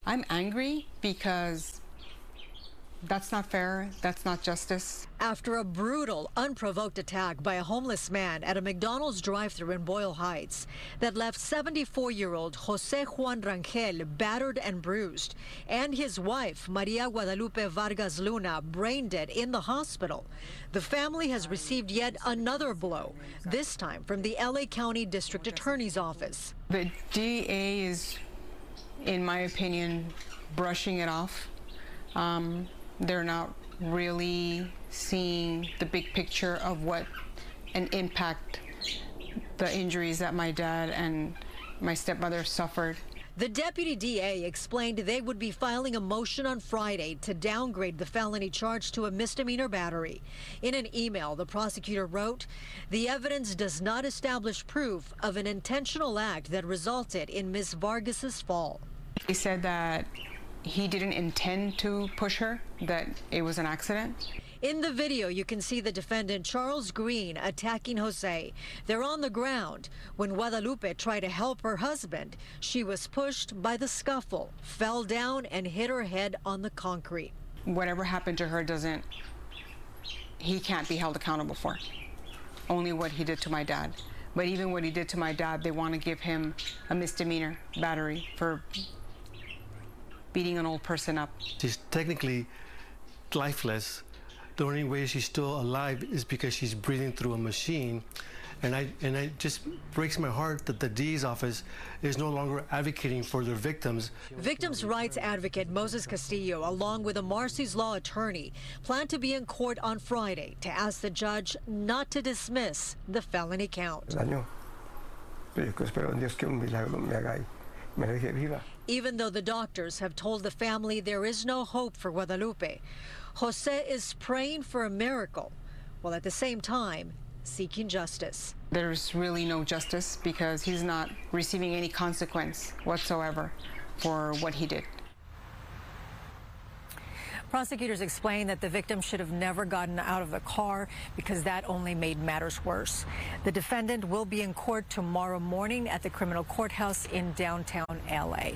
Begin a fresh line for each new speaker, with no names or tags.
I'm angry because that's not fair. That's not justice.
After a brutal, unprovoked attack by a homeless man at a McDonald's drive-thru in Boyle Heights that left 74-year-old Jose Juan Rangel battered and bruised, and his wife, Maria Guadalupe Vargas Luna, brain dead in the hospital, the family has received yet another blow, this time from the LA County District Attorney's Office.
The DA is, in my opinion, brushing it off. They're not really seeing the big picture of what an impact the injuries that my dad and my stepmother suffered.
The deputy DA explained they would be filing a motion on Friday to downgrade the felony charge to a misdemeanor battery. In an email, the prosecutor wrote, "The evidence does not establish proof of an intentional act that resulted in Ms. Vargas's fall."
He said that he didn't intend to push her, that it was an accident.
In the video, you can see the defendant, Charles Green, attacking Jose. They're on the ground. When Guadalupe tried to help her husband, she was pushed by the scuffle, fell down, and hit her head on the concrete.
Whatever happened to her he can't be held accountable for. Only what he did to my dad. But even what he did to my dad, they want to give him a misdemeanor battery for beating an old person up.
She's technically lifeless. The only way she's still alive is because she's breathing through a machine. And it just breaks my heart that the DA's office is no longer advocating for their victims.
Victims' rights advocate Moses Castillo, along with a Marcy's Law attorney, plan to be in court on Friday to ask the judge not to dismiss the felony count. Even though the doctors have told the family there is no hope for Guadalupe, Jose is praying for a miracle, while at the same time seeking justice.
There's really no justice because he's not receiving any consequence whatsoever for what he did.
Prosecutors explain that the victim should have never gotten out of the car because that only made matters worse. The defendant will be in court tomorrow morning at the criminal courthouse in downtown LA.